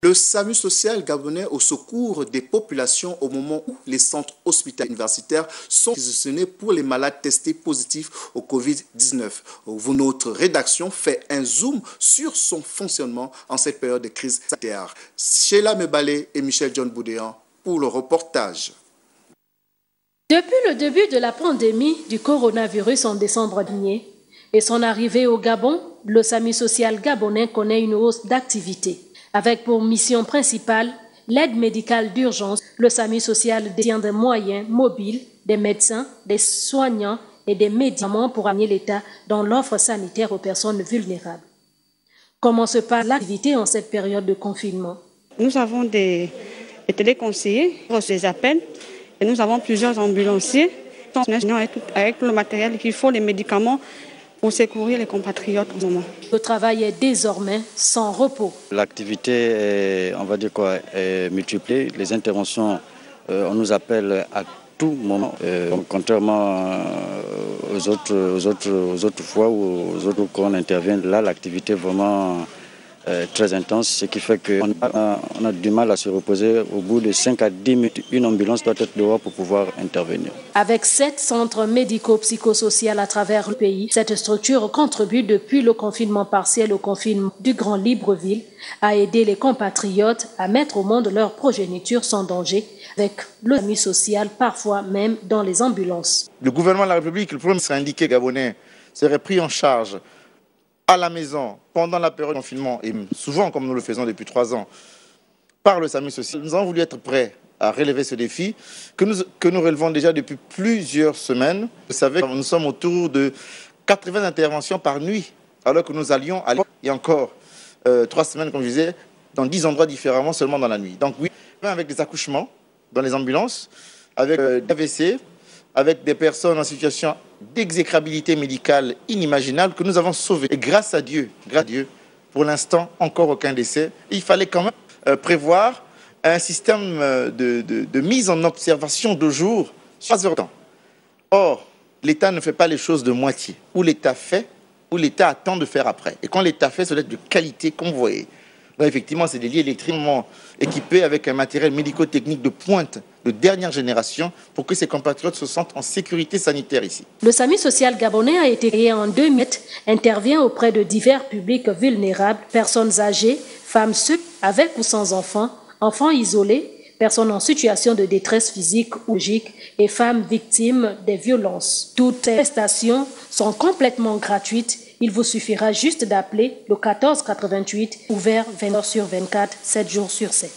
Le SAMU social gabonais au secours des populations au moment où les centres hospitaliers universitaires sont positionnés pour les malades testés positifs au Covid-19. Notre rédaction fait un zoom sur son fonctionnement en cette période de crise sanitaire. Sheila Mebalé et Michel John Boudéan pour le reportage. Depuis le début de la pandémie du coronavirus en décembre dernier et son arrivée au Gabon, le SAMU social gabonais connaît une hausse d'activité. Avec pour mission principale l'aide médicale d'urgence, le SAMU social détient des moyens mobiles, des médecins, des soignants et des médicaments pour amener l'État dans l'offre sanitaire aux personnes vulnérables. Comment se passe l'activité en cette période de confinement? Nous avons des téléconseillers, des appels, et nous avons plusieurs ambulanciers avec le matériel qu'il faut, les médicaments, pour secourir les compatriotes. Le travail est désormais sans repos. L'activité est, on va dire quoi, est multipliée. Les interventions, on nous appelle à tout moment. Contrairement aux autres fois ou aux autres qu'on intervient, là l'activité est vraiment très intense, ce qui fait qu'on a du mal à se reposer. Au bout de 5 à 10 minutes, une ambulance doit être dehors pour pouvoir intervenir. Avec 7 centres médico-psychosociaux à travers le pays, cette structure contribue depuis le confinement partiel au confinement du Grand Libreville à aider les compatriotes à mettre au monde leur progéniture sans danger, avec le SAMU social, parfois même dans les ambulances. Le gouvernement de la République, le premier syndiqué gabonais, serait pris en charge à la maison, pendant la période de confinement, et souvent, comme nous le faisons depuis 3 ans, par le SAMU social. Nous avons voulu être prêts à relever ce défi que nous relevons déjà depuis plusieurs semaines. Vous savez, nous sommes autour de 80 interventions par nuit, alors que nous allions, il y a encore 3 semaines, comme je disais, dans 10 endroits différemment, seulement dans la nuit. Donc oui, avec des accouchements dans les ambulances, avec des AVC, avec des personnes en situation d'exécrabilité médicale inimaginable que nous avons sauvées. Et grâce à Dieu, pour l'instant, encore aucun décès. Il fallait quand même prévoir un système de mise en observation de jour, 3 heures de temps. Or, l'État ne fait pas les choses de moitié. Ou l'État fait, ou l'État attend de faire après. Et quand l'État fait, ça doit être de qualité, comme vous voyez. Donc effectivement, c'est des lits électriquement équipés avec un matériel médico-technique de pointe de dernière génération pour que ces compatriotes se sentent en sécurité sanitaire ici. Le SAMU social gabonais a été créé en 2008, intervient auprès de divers publics vulnérables, personnes âgées, femmes seules, avec ou sans enfants, enfants isolés, personnes en situation de détresse physique ou psychique et femmes victimes des violences. Toutes ces prestations sont complètement gratuites. Il vous suffira juste d'appeler le 14 88, ouvert 20h sur 24, 7 jours sur 7.